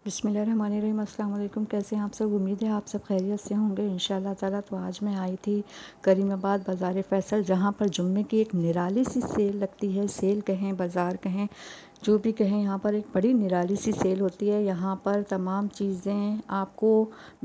बिस्मिल्लाहिर्रहमानिर्रहीम। अस्सलाम वालेकुम। कैसे हैं आप सब? उम्मीद है आप सब खैरियत से होंगे इंशाअल्लाह ताला। तो आज मैं आई थी करीमाबाद बाज़ार फ़ैसल, जहाँ पर जुम्मे की एक निराली सी सेल लगती है। सेल कहें, बाज़ार कहें, जो भी कहें, यहाँ पर एक बड़ी निराली सी सेल होती है। यहाँ पर तमाम चीज़ें आपको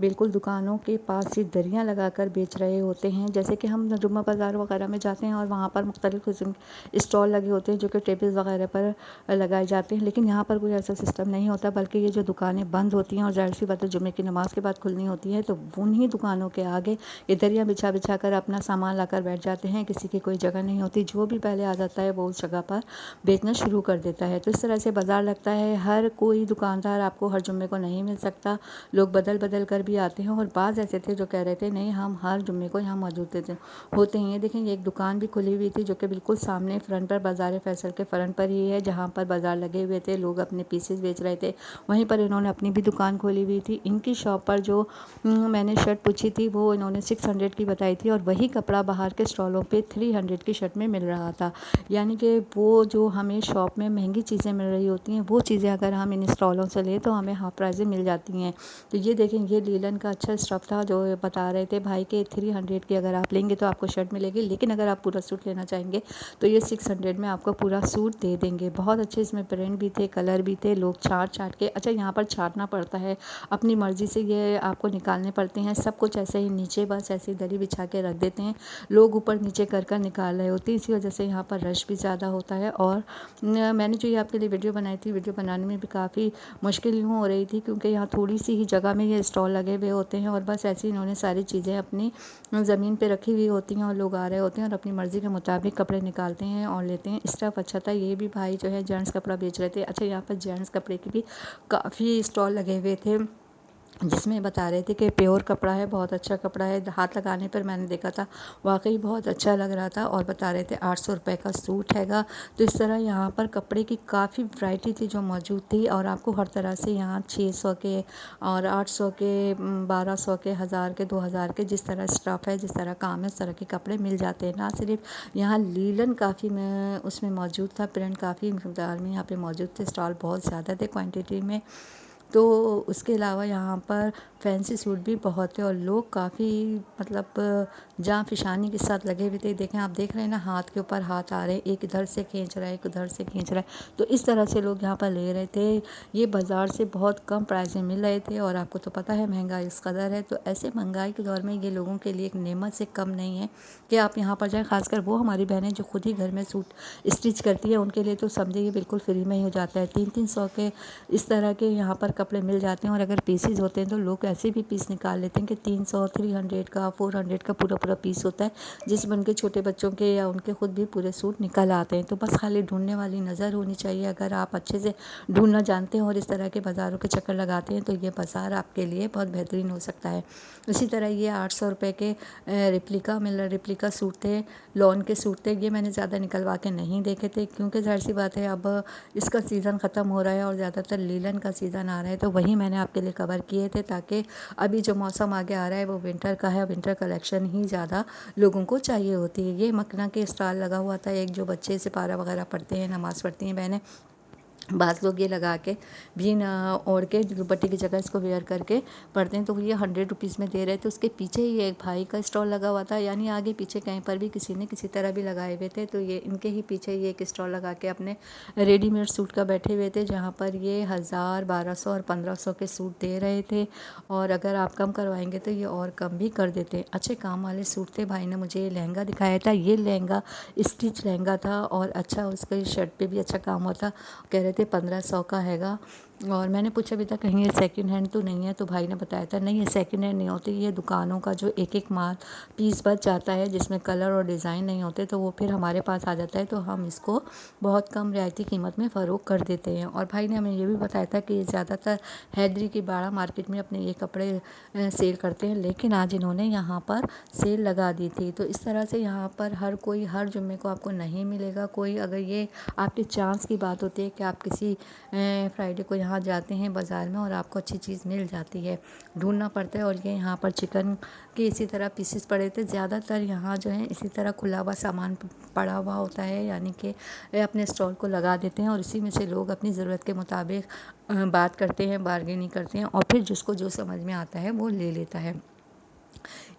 बिल्कुल दुकानों के पास ही दरियाँ लगाकर बेच रहे होते हैं। जैसे कि हम जुम्मा बाज़ार वगैरह में जाते हैं और वहाँ पर मुख्तलिफ़ किस्म के स्टॉल लगे होते हैं जो कि टेबल्स वगैरह पर लगाए जाते हैं। लेकिन यहाँ पर कोई ऐसा सिस्टम नहीं होता, बल्कि ये जो दुकानें बंद होती हैं और ज़ाहिर सी बात है जुम्मे की नमाज़ के बाद खुलनी होती है, तो उन्हीं दुकानों के आगे ये दरियाँ बिछा बिछा कर अपना सामान लाकर बैठ जाते हैं। किसी की कोई जगह नहीं होती, जो भी पहले आ जाता है वो उस जगह पर बेचना शुरू कर देता है। तो इस तरह से बाज़ार लगता है। हर कोई दुकानदार आपको हर जुम्मे को नहीं मिल सकता, लोग बदल बदल कर भी आते हैं। और बाज़ ऐसे थे जो कह रहे थे नहीं, हम हर जुम्मे को यहाँ मौजूद होते हैं। ये देखें, ये एक दुकान भी खुली हुई थी जो कि बिल्कुल सामने फ्रंट पर बाज़ार फ़ैसल के फ्रंट पर ही है, जहाँ पर बाज़ार लगे हुए थे, लोग अपने पीसेस बेच रहे थे। वहीं पर इन्होंने अपनी भी दुकान खोली हुई थी। इनकी शॉप पर जो मैंने शर्ट पूछी थी वो इन्होंने 600 की बताई थी, और वही कपड़ा बाहर के स्टॉलों पे 300 की शर्ट में मिल रहा था। यानी कि वो जो हमें शॉप में महंगी चीज़ें मिल रही होती हैं, वो चीज़ें अगर हम इन स्टॉलों से लें तो हमें हाफ प्राइस में मिल जाती हैं। तो ये देखें, ये लीलन का अच्छा स्टफ़ था जो बता रहे थे भाई के 300 की अगर आप लेंगे तो आपको शर्ट मिलेगी, लेकिन अगर आप पूरा सूट लेना चाहेंगे तो ये 600 में आपको पूरा सूट दे देंगे। बहुत अच्छे इसमें प्रिंट भी थे, कलर भी थे। लोग छाँट छाँट के, अच्छा यहाँ पर छाँटना पड़ता है, अपनी मर्ज़ी से ये आपको निकालने पड़ते हैं। सब कुछ ऐसे ही नीचे बस ऐसे ही दरी बिछा के रख देते हैं, लोग ऊपर नीचे कर कर निकाल रहे होते हैं। इसी वजह से यहाँ पर रश भी ज़्यादा होता है। और मैंने जो ये आपके लिए वीडियो बनाई थी, वीडियो बनाने में भी काफ़ी मुश्किल यूँ हो रही थी, क्योंकि यहाँ थोड़ी सी ही जगह में ये स्टॉल लगे हुए होते हैं और बस ऐसे ही इन्होंने सारी चीज़ें अपनी ज़मीन पे रखी हुई होती हैं और लोग आ रहे होते हैं और अपनी मर्ज़ी के मुताबिक कपड़े निकालते हैं और लेते हैं। स्टफ़ अच्छा था। ये भी भाई जो है जेंट्स कपड़ा बेच रहे थे। अच्छा, यहाँ पर जेंट्स कपड़े की भी काफ़ी स्टॉल लगे हुए थे, जिसमें बता रहे थे कि प्योर कपड़ा है, बहुत अच्छा कपड़ा है। हाथ लगाने पर मैंने देखा था, वाकई बहुत अच्छा लग रहा था। और बता रहे थे 800 रुपये का सूट हैगा। तो इस तरह यहाँ पर कपड़े की काफ़ी वैरायटी थी जो मौजूद थी, और आपको हर तरह से यहाँ 600 के और 800 के, 1200 के, 1000 के, 2000 के, जिस तरह स्टफ़ है, जिस तरह काम है, उस तरह के कपड़े मिल जाते हैं। ना सिर्फ यहाँ लीलन काफ़ी में उसमें मौजूद था, प्रिंट काफ़ी मकदार में यहाँ पे मौजूद थे, स्टॉल बहुत ज़्यादा थे क्वांटिटी में। तो उसके अलावा यहाँ पर फैंसी सूट भी बहुत थे और लोग काफ़ी मतलब जाँ फिशानी के साथ लगे हुए थे। देखें, आप देख रहे हैं ना, हाथ के ऊपर हाथ आ रहे हैं, एक इधर से खींच रहा है, एक उधर से खींच रहा है। तो इस तरह से लोग यहाँ पर ले रहे थे। ये बाज़ार से बहुत कम प्राइस में मिल रहे थे, और आपको तो पता है महंगाई इस कदर है। तो ऐसे महंगाई के दौर में ये लोगों के लिए एक नेमत से कम नहीं है कि आप यहाँ पर जाएँ। ख़ासकर वो हमारी बहनें जो खुद ही घर में सूट स्टिच करती है, उनके लिए तो समझिए ये बिल्कुल फ्री में ही हो जाता है। 300-300 के इस तरह के यहाँ पर कपड़े मिल जाते हैं। और अगर पीसीज होते हैं तो लोग ऐसे भी पीस निकाल लेते हैं कि 300, 300 का, 400 का पूरा पूरा पीस होता है, जिसमें उनके छोटे बच्चों के या उनके खुद भी पूरे सूट निकल आते हैं। तो बस खाली ढूंढने वाली नज़र होनी चाहिए। अगर आप अच्छे से ढूंढना जानते हैं और इस तरह के बाज़ारों के चक्कर लगाते हैं तो ये बाज़ार आपके लिए बहुत बेहतरीन हो सकता है। इसी तरह ये 800 रुपये के रिप्लिका सूट थे, लॉन के सूट थे। ये मैंने ज़्यादा निकलवा के नहीं देखे थे, क्योंकि ज़ाहिर सी बात है अब इसका सीज़न ख़त्म हो रहा है और ज़्यादातर लीलन का सीज़न आ रहा है, तो वही मैंने आपके लिए कवर किए थे, ताकि अभी जो मौसम आगे आ रहा है वो विंटर का है। विंटर कलेक्शन ही ज़्यादा लोगों को चाहिए होती है। ये मखना के स्टॉल लगा हुआ था, एक जो बच्चे सिपारा वगैरह पढ़ते हैं, नमाज़ पढ़ती हैं बहनें, बाज़ लोग ये लगा के भी ना ओढ़ के दुपट्टे की जगह इसको वेयर करके पढ़ते हैं, तो ये 100 रुपीज़ में दे रहे थे। उसके पीछे ही एक भाई का स्टॉल लगा हुआ था, यानी आगे पीछे कहीं पर भी किसी ने किसी तरह भी लगाए हुए थे। तो ये इनके ही पीछे ये एक स्टॉल लगा के अपने रेडीमेड सूट का बैठे हुए थे, जहाँ पर ये 1000, 1200 और 1500 के सूट दे रहे थे। और अगर आप कम करवाएंगे तो ये और कम भी कर देते। अच्छे काम वाले सूट थे। भाई ने मुझे ये लहंगा दिखाया था, ये लहंगा स्टिच लहंगा था और अच्छा उसके शर्ट पे भी अच्छा काम हुआ था। कह रहे थे 1500 का हैगा। और मैंने पूछा भी था कहीं ये सेकंड हैंड तो नहीं है, तो भाई ने बताया था नहीं, ये सेकंड हैंड नहीं होती, ये दुकानों का जो एक एक माल पीस बच जाता है जिसमें कलर और डिज़ाइन नहीं होते, तो वो फिर हमारे पास आ जाता है, तो हम इसको बहुत कम रियायती कीमत में फ़रोख्त कर देते हैं। और भाई ने हमें ये भी बताया था कि ये ज़्यादातर हैदरी की बाड़ा मार्केट में अपने ये कपड़े सेल करते हैं, लेकिन आज इन्होंने यहाँ पर सेल लगा दी थी। तो इस तरह से यहाँ पर हर कोई हर जुम्मे को आपको नहीं मिलेगा कोई। अगर ये आपके चांस की बात होती है कि आप किसी फ्राइडे को यहाँ यहाँ जाते हैं बाज़ार में और आपको अच्छी चीज़ मिल जाती है, ढूंढना पड़ता है। और ये यहाँ पर चिकन के इसी तरह पीसेस पड़े थे। ज़्यादातर यहाँ जो है इसी तरह खुला हुआ सामान पड़ा हुआ होता है, यानी कि अपने स्टॉल को लगा देते हैं और इसी में से लोग अपनी ज़रूरत के मुताबिक बात करते हैं, बार्गेनिंग करते हैं और फिर जिसको जो समझ में आता है वो ले लेता है।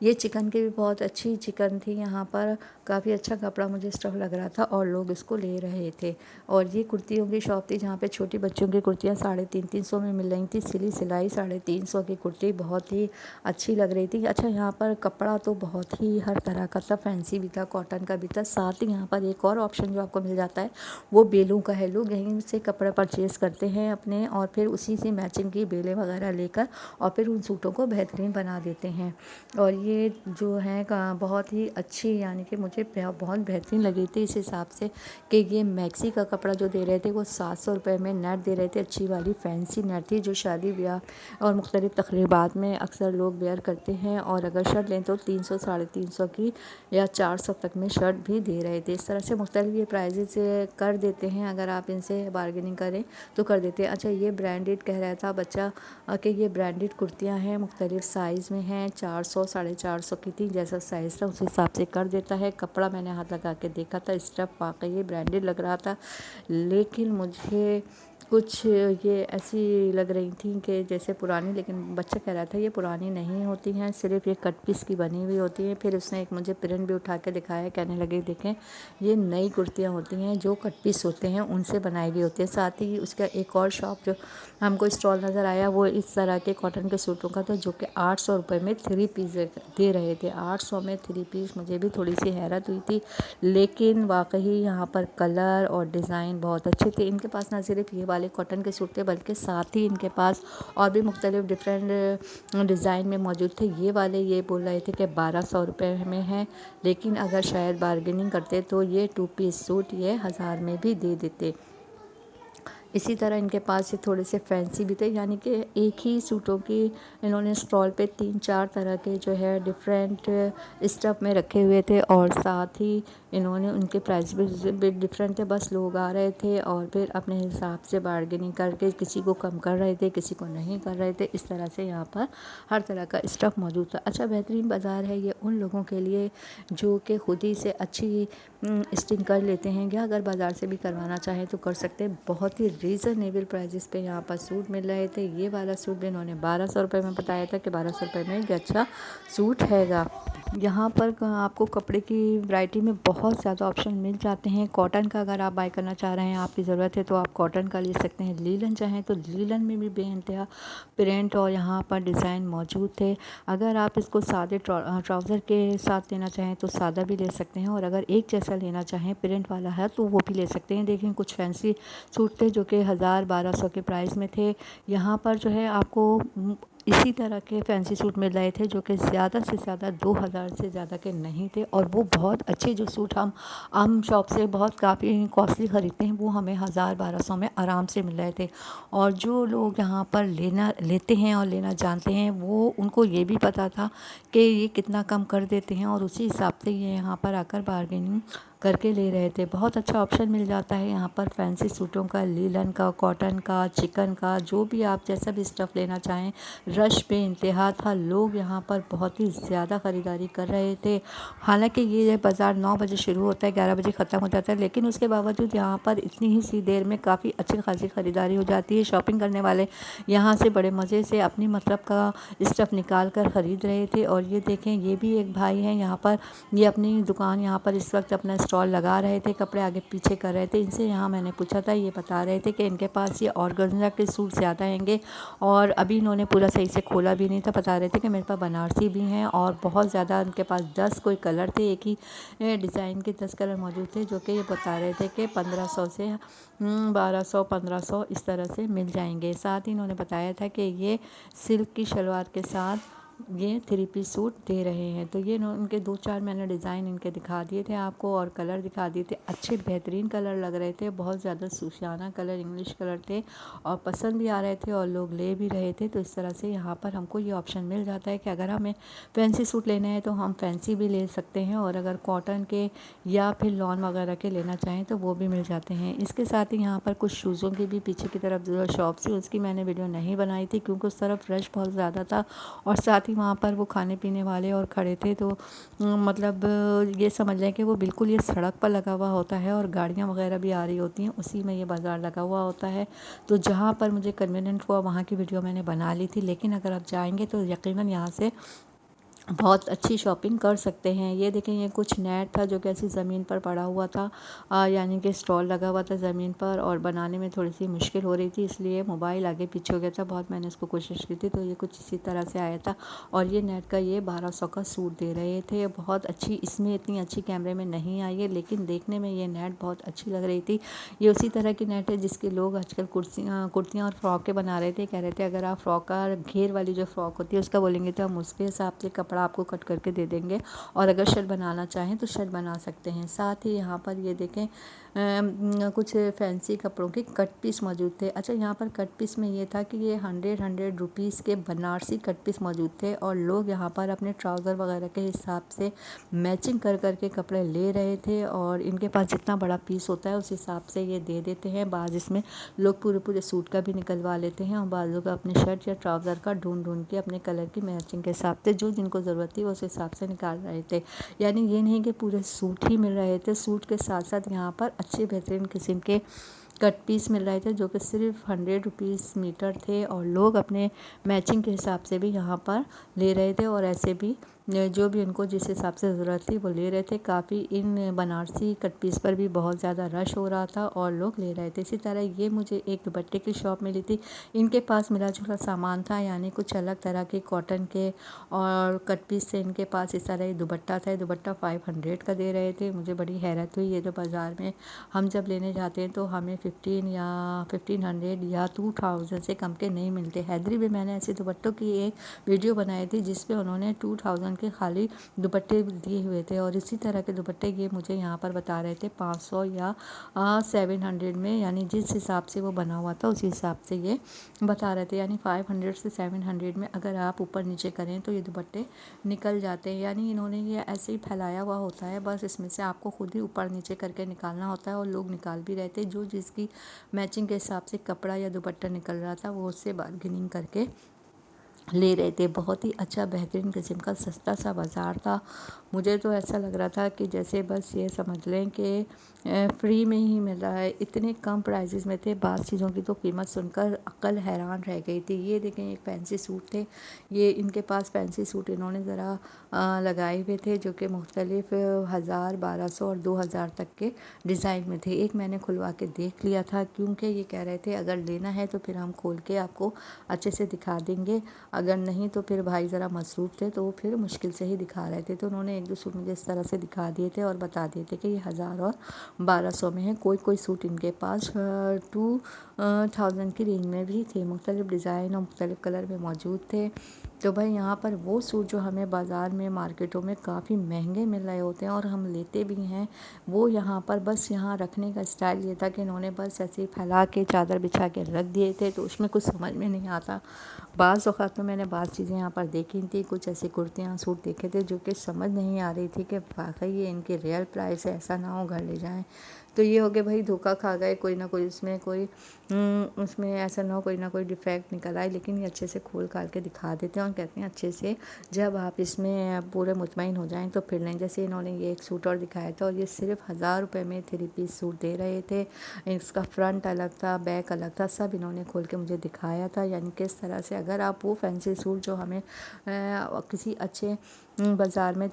ये चिकन की भी बहुत अच्छी चिकन थी यहाँ पर, काफ़ी अच्छा कपड़ा मुझे स्टफ़ लग रहा था और लोग इसको ले रहे थे। और ये कुर्तियों की शॉप थी जहाँ पे छोटी बच्चों की कुर्तियाँ 350 में मिल रही थी। सिलाई 350 की कुर्ती बहुत ही अच्छी लग रही थी। अच्छा, यहाँ पर कपड़ा तो बहुत ही हर तरह का था, फैंसी भी था, कॉटन का भी था। साथ ही यहाँ पर एक और ऑप्शन जो आपको मिल जाता है वो बेलों का है। लोग यहीं से कपड़ा परचेज़ करते हैं अपने और फिर उसी से मैचिंग की बेलें वगैरह लेकर और फिर उन सूटों को बेहतरीन बना देते हैं। और ये जो है बहुत ही अच्छी, यानी कि मुझे बहुत बेहतरीन लगी थी इस हिसाब से कि ये मैक्सी का कपड़ा जो दे रहे थे वो 700 रुपये में नेट दे रहे थे। अच्छी वाली फैंसी नेट थी जो शादी ब्याह और मुख्तलिफ़ तकरीबात में अक्सर लोग वेयर करते हैं। और अगर शर्ट लें तो 300 350 की या 400 तक में शर्ट भी दे रहे थे। इस तरह से मुख्तलिफ़ ये प्राइजेस कर देते हैं, अगर आप इनसे बार्गेनिंग करें तो कर देते हैं। अच्छा, ये ब्रांडेड कह रहा था बच्चा कि ये ब्रांडेड कुर्तियाँ हैं, मुख्तलिफ़ साइज़ में हैं, 400 450 की थी। जैसा साइज़ था उस हिसाब से कर देता है। कपड़ा मैंने हाथ लगा के देखा था, स्टफ़ वाकई ब्रांडेड लग रहा था, लेकिन मुझे कुछ ये ऐसी लग रही थी कि जैसे पुरानी, लेकिन बच्चा कह रहा था ये पुरानी नहीं होती हैं, सिर्फ़ ये कट पीस की बनी हुई होती हैं। फिर उसने एक मुझे प्रिंट भी उठा के दिखाया, कहने लगे देखें ये नई कुर्तियाँ होती हैं जो कट पीस होते हैं उनसे बनाई हुई होती है। साथ ही उसका एक और शॉप जो हमको स्टॉल नज़र आया वो इस तरह के कॉटन के सूटों का था जो कि 800 रुपये में 3 पीस दे रहे थे। 800 में 3 पीस, मुझे भी थोड़ी सी हैरत हुई थी, लेकिन वाकई यहाँ पर कलर और डिज़ाइन बहुत अच्छे थे। इनके पास ना सिर्फ ये वाले कॉटन के सूट थे बल्कि साथ ही इनके पास और भी मुख्तलिफ़ डिफरेंट डिज़ाइन में मौजूद थे। ये वाले ये बोल रहे थे कि 1200 रुपये में है, लेकिन अगर शायद बार्गेनिंग करते तो ये 2 पीस सूट ये 1000 में भी दे देते। इसी तरह इनके पास ये थोड़े से फैंसी भी थे, यानी कि एक ही सूटों की इन्होंने स्टॉल पे 3-4 तरह के जो है डिफरेंट स्टफ़ में रखे हुए थे और साथ ही इन्होंने उनके प्राइस भी डिफरेंट थे। बस लोग आ रहे थे और फिर अपने हिसाब से बार्गेनिंग करके किसी को कम कर रहे थे, किसी को नहीं कर रहे थे। इस तरह से यहाँ पर हर तरह का स्टफ़ मौजूद था। अच्छा, बेहतरीन बाज़ार है ये उन लोगों के लिए जो कि खुद ही से अच्छी स्टिचिंग कर लेते हैं या अगर बाज़ार से भी करवाना चाहें तो कर सकते हैं। बहुत ही रीज़नेबल प्राइजेस पे यहाँ पर सूट मिल रहे थे। ये वाला सूट भी इन्होंने 1200 रुपये में बताया था कि 1200 रुपये में एक अच्छा सूट हैगा। यहाँ पर आपको कपड़े की वैरायटी में बहुत ज़्यादा ऑप्शन मिल जाते हैं। कॉटन का अगर आप बाय करना चाह रहे हैं, आपकी ज़रूरत है तो आप कॉटन का ले सकते हैं। लीलन चाहें तो लीलन में भी बेइंतहा प्रिंट और यहाँ पर डिज़ाइन मौजूद थे। अगर आप इसको सादे ट्राउज़र के साथ लेना चाहें तो सादा भी ले सकते हैं और अगर एक जैसा लेना चाहें प्रिंट वाला है तो वो भी ले सकते हैं। देखें कुछ फैंसी सूट थे जो कि 1000-1200 के प्राइस में थे। यहाँ पर जो है आपको इसी तरह के फैंसी सूट मिल रहे थे जो कि ज़्यादा से ज़्यादा 2000 से ज़्यादा के नहीं थे और वो बहुत अच्छे जो सूट हम आम शॉप से बहुत काफ़ी कॉस्टली ख़रीदते हैं वो हमें 1000-1200 में आराम से मिल रहे थे। और जो लोग यहाँ पर लेते हैं और लेना जानते हैं वो उनको ये भी पता था कि ये कितना कम कर देते हैं और उसी हिसाब से ये यहाँ पर आकर बार्गेनिंग करके ले रहे थे। बहुत अच्छा ऑप्शन मिल जाता है यहाँ पर फैंसी सूटों का, लीलन का, कॉटन का, चिकन का, जो भी आप जैसा भी स्टफ़ लेना चाहें। रश बेइंतहा था, लोग यहाँ पर बहुत ही ज़्यादा ख़रीदारी कर रहे थे। हालांकि ये बाज़ार 9 बजे शुरू होता है, 11 बजे ख़त्म हो जाता है, लेकिन उसके बावजूद यहाँ पर इतनी ही सी देर में काफ़ी अच्छी खासी ख़रीदारी हो जाती है। शॉपिंग करने वाले यहाँ से बड़े मज़े से अपनी मतलब का स्टफ़ निकाल कर ख़रीद रहे थे। और ये देखें ये भी एक भाई हैं यहाँ पर, ये अपनी दुकान यहाँ पर इस वक्त अपना स्टॉल लगा रहे थे, कपड़े आगे पीछे कर रहे थे। इनसे यहाँ मैंने पूछा था, ये बता रहे थे कि इनके पास ये ऑर्गेन्जा के सूट ज़्यादा आएंगे और अभी इन्होंने पूरा सही से खोला भी नहीं था। बता रहे थे कि मेरे पास बनारसी भी हैं और बहुत ज़्यादा इनके पास 10 कोई कलर थे, एक ही डिज़ाइन के 10 कलर मौजूद थे जो कि ये बता रहे थे कि 1500 से 1200-1500 इस तरह से मिल जाएंगे। साथ ही इन्होंने बताया था कि ये सिल्क की शलवार के साथ ये 3 पीस सूट दे रहे हैं। तो ये उनके 2-4 मैंने डिज़ाइन इनके दिखा दिए थे आपको और कलर दिखा दिए थे। अच्छे बेहतरीन कलर लग रहे थे, बहुत ज़्यादा सूफियाना कलर, इंग्लिश कलर थे और पसंद भी आ रहे थे और लोग ले भी रहे थे। तो इस तरह से यहाँ पर हमको ये ऑप्शन मिल जाता है कि अगर हमें फैंसी सूट लेने हैं तो हम फैंसी भी ले सकते हैं और अगर कॉटन के या फिर लॉन वगैरह के लेना चाहें तो वो भी मिल जाते हैं। इसके साथ ही यहाँ पर कुछ शूज़ों की भी पीछे की तरफ जो शॉप थी उसकी मैंने वीडियो नहीं बनाई थी क्योंकि उस तरफ रश बहुत ज़्यादा था और साथ ही वहाँ पर वो खाने पीने वाले और खड़े थे। तो मतलब ये समझ लें कि वो बिल्कुल ये सड़क पर लगा हुआ होता है और गाड़ियाँ वगैरह भी आ रही होती हैं, उसी में ये बाज़ार लगा हुआ होता है। तो जहाँ पर मुझे कन्वीनिएंट हुआ वहाँ की वीडियो मैंने बना ली थी, लेकिन अगर आप जाएंगे तो यकीनन यहाँ से बहुत अच्छी शॉपिंग कर सकते हैं। ये देखें, ये कुछ नेट था जो कि ऐसी ज़मीन पर पड़ा हुआ था, यानी कि स्टॉल लगा हुआ था ज़मीन पर और बनाने में थोड़ी सी मुश्किल हो रही थी, इसलिए मोबाइल आगे पीछे हो गया था बहुत। मैंने इसको कोशिश की थी तो ये कुछ इसी तरह से आया था और ये नेट का ये 1200 का सूट दे रहे थे। बहुत अच्छी, इसमें इतनी अच्छी कैमरे में नहीं आई है लेकिन देखने में ये नेट बहुत अच्छी लग रही थी। ये उसी तरह की नेट है जिसके लोग आजकल कुर्तियाँ और फ्रॉकें बना रहे थे। कह रहे थे अगर आप फ्रॉक का घेर वाली जो फ्रॉक होती है उसका बोलेंगे तो हम उसके हिसाब से कपड़ा आपको कट करके दे देंगे और अगर शर्ट बनाना चाहें तो शर्ट बना सकते हैं। साथ ही यहाँ पर ये देखें कुछ फैंसी कपड़ों के कट पीस मौजूद थे। अच्छा, यहाँ पर कट पीस में ये था कि ये 100 रुपीज़ के बनारसी कट पीस मौजूद थे और लोग यहाँ पर अपने ट्राउज़र वगैरह के हिसाब से मैचिंग कर करके कपड़े ले रहे थे और इनके पास जितना बड़ा पीस होता है उस हिसाब से ये दे देते हैं। बाज़ इसमें लोग पूरे पूरे सूट का भी निकलवा लेते हैं और बाज़ों का अपने शर्ट या ट्राउज़र का ढूंढ ढूंढ के अपने कलर की मैचिंग के हिसाब से जो जिनको ज़रूरत थी उस हिसाब से निकाल रहे थे। यानी ये नहीं कि पूरे सूट ही मिल रहे थे, सूट के साथ साथ यहाँ पर अच्छे बेहतरीन किस्म के कट पीस मिल रहे थे जो कि सिर्फ 100 रुपीज़ मीटर थे और लोग अपने मैचिंग के हिसाब से भी यहाँ पर ले रहे थे और ऐसे भी जो भी उनको जिस हिसाब से ज़रूरत थी वो ले रहे थे। काफ़ी इन बनारसी कट पीस पर भी बहुत ज़्यादा रश हो रहा था और लोग ले रहे थे। इसी तरह ये मुझे एक दुपट्टे की शॉप मिली थी, इनके पास मिला जुला सामान था, यानी कुछ अलग तरह के कॉटन के और कट पीस से इनके पास। इस तरह ये दुपट्टा था, दुपट्टा 500 का दे रहे थे। मुझे बड़ी हैरत हुई, ये जो बाज़ार में हम जब लेने जाते हैं तो हमें 1500 या 2000 से कम के नहीं मिलते। हैदरी में मैंने ऐसे दुपट्टों की एक वीडियो बनाई थी जिसपे उन्होंने 2000 के खाली दुपट्टे दिए हुए थे और इसी तरह के दुपट्टे ये मुझे यहाँ पर बता रहे थे 500 या 700 में, यानी जिस हिसाब से वो बना हुआ था उसी हिसाब से ये बता रहे थे। यानी 500 से 700 में अगर आप ऊपर नीचे करें तो ये दुपट्टे निकल जाते हैं। यानी इन्होंने ये ऐसे ही फैलाया हुआ होता है, बस इसमें से आपको खुद ही ऊपर नीचे करके निकालना होता है और लोग निकाल भी रहे थे। जो जिसकी मैचिंग के हिसाब से कपड़ा या दुपट्टा निकल रहा था वो उससे बार्गेनिंग करके ले रहे थे। बहुत ही अच्छा बेहतरीन किस्म का सस्ता सा बाज़ार था। मुझे तो ऐसा लग रहा था कि जैसे बस ये समझ लें कि फ्री में ही मिल रहा है, इतने कम प्राइसेस में थे। बाज़ चीज़ों की तो कीमत सुनकर अक्ल हैरान रह गई थी। ये देखें, एक फैंसी सूट थे, ये इनके पास फैंसी सूट इन्होंने ज़रा लगाए हुए थे जो कि मुख्तलिफ 1000, 1200 और 2000 तक के डिज़ाइन में थे। एक मैंने खुलवा के देख लिया था क्योंकि ये कह रहे थे अगर लेना है तो फिर हम खोल के आपको अच्छे से दिखा देंगे, अगर नहीं तो फिर भाई ज़रा मसरूफ़ थे तो वो फिर मुश्किल से ही दिखा रहे थे। तो उन्होंने एक दो सूट मुझे इस तरह से दिखा दिए थे और बता दिए थे कि ये 1000 और 1200 में है। कोई कोई सूट इनके पास 2000 की रेंज में भी थे, मुख्तलिफ़ डिज़ाइन और मुख्तलिफ़ कलर में मौजूद थे। तो भाई यहाँ पर वो सूट जो हमें बाज़ार में मार्केटों में काफ़ी महंगे मिल रहे होते हैं और हम लेते भी हैं, वो यहाँ पर बस यहाँ रखने का स्टाइल ये था कि इन्होंने बस ऐसे ही फैला के चादर बिछा के रख दिए थे। तो उसमें कुछ समझ में नहीं आता। बाज़ औक़ात में मैंने बाज़ चीज़ें यहाँ पर देखी थी, कुछ ऐसी कुर्तियाँ सूट देखे थे जो कि समझ नहीं आ रही थी कि वाकई ये इनकी रियल प्राइस है, ऐसा ना हो घर ले जाएं। तो ये हो गया भाई, धोखा खा गए, कोई ना कोई उसमें उसमें ऐसा ना हो कोई ना कोई डिफेक्ट निकल आए। लेकिन ये अच्छे से खोल काल के दिखा देते हैं और कहते हैं अच्छे से जब आप इसमें पूरे मुतमईन हो जाएं तो फिर लें। जैसे इन्होंने ये एक सूट और दिखाया था और ये सिर्फ 1000 रुपये में 3 पीस सूट दे रहे थे। इसका फ्रंट अलग था, बैक अलग था, सब इन्होंने खोल के मुझे दिखाया था। यानी किस तरह से अगर आप वो फैंसी सूट जो हमें किसी अच्छे बाज़ार में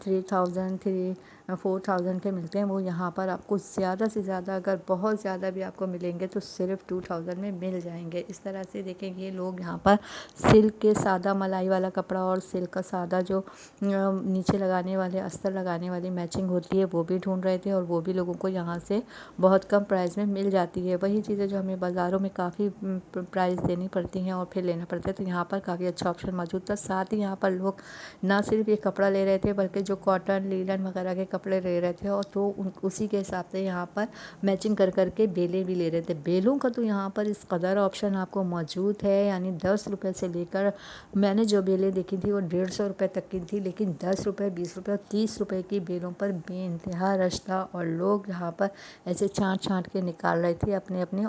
4000 के मिलते हैं, वो यहाँ पर आपको ज़्यादा से ज़्यादा, अगर बहुत ज़्यादा भी आपको मिलेंगे तो सिर्फ 2000 में मिल जाएंगे। इस तरह से देखें ये लोग यहाँ पर सिल्क के सादा मलाई वाला कपड़ा और सिल्क का सादा जो नीचे लगाने वाले अस्तर लगाने वाली मैचिंग होती है वो भी ढूंढ रहे थे, और वो भी लोगों को यहाँ से बहुत कम प्राइस में मिल जाती है। वही चीज़ें जो हमें बाज़ारों में काफ़ी प्राइस देनी पड़ती हैं और फिर लेना पड़ता है, तो यहाँ पर काफ़ी अच्छा ऑप्शन मौजूद था। साथ ही यहाँ पर लोग ना सिर्फ ये कपड़ा ले रहे थे बल्कि जो कॉटन लीलन वगैरह के कपड़े ले रहे थे, और तो उसी के हिसाब से यहाँ पर मैचिंग कर करके बेलें भी ले रहे थे। बेलों का तो यहाँ पर इस कदर ऑप्शन आपको मौजूद है, यानी 10 रुपये से लेकर, मैंने जो बेलें देखी थी वो 150 रुपये तक की थी, लेकिन 10 रुपये 20 रुपये और 30 रुपये की बेलों पर बेइंतहा रश था, और लोग यहाँ पर ऐसे छाँट छाँट के निकाल रहे थे अपने अपने।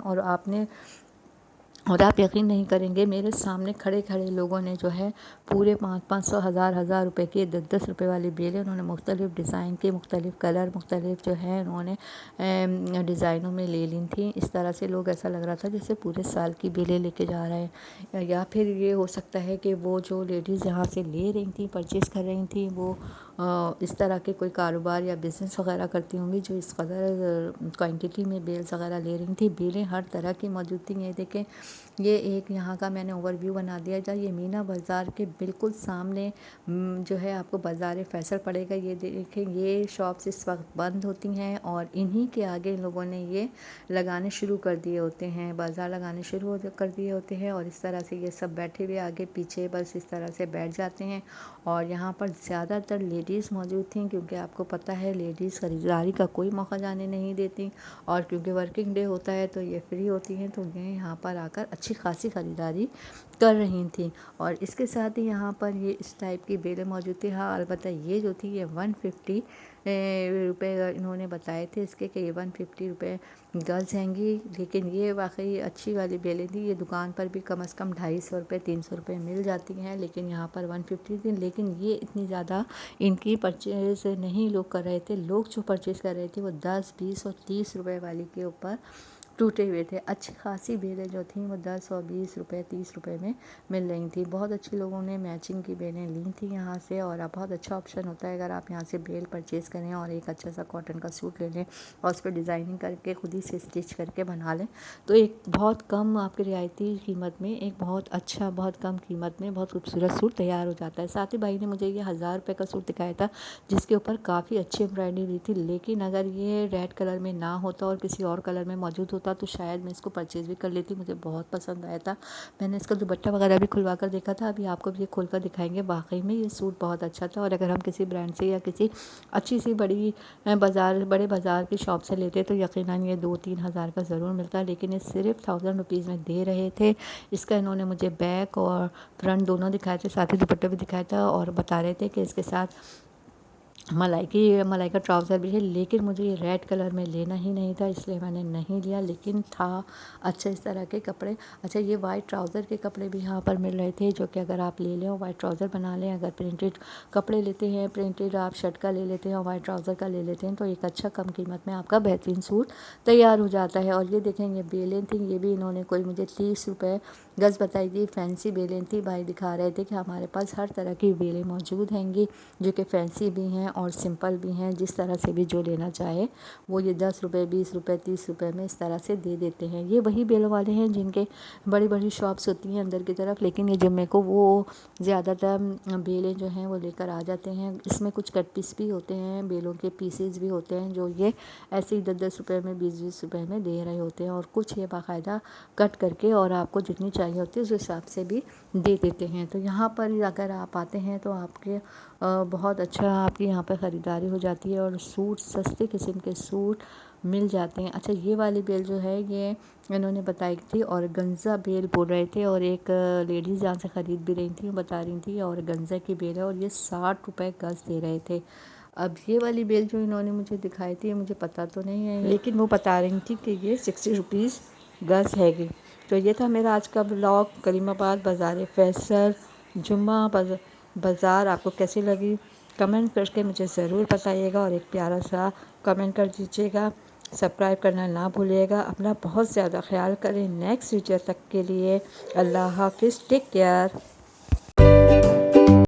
और आप यकीन नहीं करेंगे, मेरे सामने खड़े खड़े लोगों ने जो है पूरे 500 हज़ार रुपए की 10 रुपए वाली बेलें उन्होंने मुख्तलिफ़ डिज़ाइन के, मुख्तलिफ़ कलर, मुख्तलिफ़ जो है उन्होंने डिज़ाइनों में ले ली थी। इस तरह से लोग, ऐसा लग रहा था जैसे पूरे साल की बेलें लेके जा रहे हैं। या फिर ये हो सकता है कि वो जो लेडीज़ यहाँ से ले रही थी, परचेज़ कर रही थी, वो इस तरह के कोई कारोबार या बिज़नेस वगैरह करती होंगी, जो इस कदर क्वांटिटी में बेल्स वगैरह ले रही थी। बेलें हर तरह की मौजूद थी। ये देखें, ये एक यहाँ का मैंने ओवरव्यू बना दिया था। ये मीना बाज़ार के बिल्कुल सामने जो है आपको बाज़ार फैसल पड़ेगा। ये देखें, ये शॉप्स इस वक्त बंद होती हैं और इन्हीं के आगे इन लोगों ने ये लगाने शुरू कर दिए होते हैं, बाज़ार लगाने शुरू कर दिए होते हैं। और इस तरह से ये सब बैठे हुए आगे पीछे बस इस तरह से बैठ जाते हैं। और यहाँ पर ज़्यादातर लेडीज़ मौजूद थी, क्योंकि आपको पता है लेडीज़ ख़रीदारी का कोई मौका जाने नहीं देती, और क्योंकि वर्किंग डे होता है तो ये फ्री होती हैं, तो ये यहाँ पर आकर अच्छी खासी ख़रीदारी कर रही थी। और इसके साथ ही यहाँ पर ये इस टाइप की बेलें मौजूद थी। हाँ, अलबत्ता ये जो थी ये 150 रुपये इन्होंने बताए थे इसके, कि ये 150 रुपये गज़ हैंगी, लेकिन ये वाकई अच्छी वाली बेलें थी। ये दुकान पर भी कम से कम 250 रुपये 300 रुपये मिल जाती हैं, लेकिन यहाँ पर 150 थी। लेकिन ये इतनी ज़्यादा इनकी परचेज़ नहीं लोग कर रहे थे। लोग जो परचेज़ कर रहे थे वो 10, 20 और 30 रुपये वाली के ऊपर टूटे हुए थे। अच्छी खासी बेलें जो थी वो 10 और 20 रुपये 30 रुपये में मिल रही थी। बहुत अच्छी लोगों ने मैचिंग की बेलें ली थी यहाँ से, और अब बहुत अच्छा ऑप्शन होता है अगर आप यहाँ से बेल परचेज़ करें और एक अच्छा सा कॉटन का सूट ले लें और उस पर डिज़ाइनिंग करके खुद ही से स्टिच करके बना लें, तो एक बहुत कम आपकी रियायती कीमत में एक बहुत अच्छा, बहुत कम कीमत में बहुत खूबसूरत सूट तैयार हो जाता है। साथ ही भाई ने मुझे ये 1000 रुपये का सूट दिखाया था, जिसके ऊपर काफ़ी अच्छी एम्ब्रॉयडरी हुई थी। लेकिन अगर ये रेड कलर में ना होता और किसी और कलर में मौजूद होता तो शायद मैं इसको परचेज़ भी कर लेती। मुझे बहुत पसंद आया था। मैंने इसका दुपट्टा वगैरह भी खुलवा कर देखा था। अभी आपको भी ये खोल कर दिखाएंगे। वाकई में ये सूट बहुत अच्छा था, और अगर हम किसी ब्रांड से या किसी अच्छी सी बड़े बाज़ार की शॉप से लेते तो यकीनन ये 2-3 हज़ार का ज़रूर मिलता, लेकिन ये सिर्फ 1000 रुपीज़ में दे रहे थे। इसका इन्होंने मुझे बैक और फ्रंट दोनों दिखाए थे, साथ ही दुपट्टा भी दिखाया था, और बता रहे थे कि इसके साथ मलाई का ट्राउज़र भी है। लेकिन मुझे ये रेड कलर में लेना ही नहीं था, इसलिए मैंने नहीं लिया। लेकिन था अच्छा इस तरह के कपड़े। अच्छा, ये वाइट ट्राउज़र के कपड़े भी यहाँ पर मिल रहे थे, जो कि अगर आप ले लें और वाइट ट्राउज़र बना लें, अगर प्रिंटेड कपड़े लेते हैं, प्रिंटेड आप शर्ट का ले लेते हैं और वाइट ट्राउज़र का ले लेते हैं, तो एक अच्छा कम कीमत में आपका बेहतरीन सूट तैयार हो जाता है। और ये देखें, ये बेलें थी, ये भी इन्होंने कोई मुझे 30 रुपये गज़ बताई थी। फैंसी बेलें थी। भाई दिखा रहे थे कि हमारे पास हर तरह की बेलें मौजूद हैंगी, जो कि फैंसी भी हैं और सिंपल भी हैं। जिस तरह से भी जो लेना चाहे वो ये 10 रुपये 20 रुपये 30 रुपये में इस तरह से दे देते हैं। ये वही बेलों वाले हैं जिनके बड़ी बड़ी शॉप्स होती हैं अंदर की तरफ, लेकिन ये जुम्मे को वो ज़्यादातर बेलें जो हैं वो लेकर आ जाते हैं। इसमें कुछ कट पीस भी होते हैं, बेलों के पीसेज भी होते हैं, जो ये ऐसे ही 10-10 रुपये में 20-20 रुपये में दे रहे होते हैं, और कुछ ये बाकायदा कट करके और आपको जितनी चाहिए होती है उस हिसाब से भी दे देते हैं। तो यहाँ पर अगर आप आते हैं तो आपके बहुत अच्छा आपकी यहाँ पर ख़रीदारी हो जाती है, और सूट सस्ते किस्म के सूट मिल जाते हैं। अच्छा, ये वाली बेल जो है ये इन्होंने बताई थी, और गंजा बेल बोल रहे थे, और एक लेडीज़ जहाँ से ख़रीद भी रही थी वो बता रही थी, और गंजा की बेल है, और ये 60 रुपये गज़ दे रहे थे। अब ये वाली बेल जो इन्होंने मुझे दिखाई थी, मुझे पता तो नहीं है, लेकिन वो बता रही थी कि ये 60 रुपीज़ गज़ हैगी। तो ये था मेरा आज का ब्लॉग। करीमाबाद बाज़ार फैसल जुम्मा बाज़ार आपको कैसी लगी कमेंट करके मुझे ज़रूर बताइएगा, और एक प्यारा सा कमेंट कर दीजिएगा। सब्सक्राइब करना ना भूलिएगा। अपना बहुत ज़्यादा ख्याल करें। नेक्स्ट वीडियो तक के लिए अल्लाह हाफिज़, टेक केयर।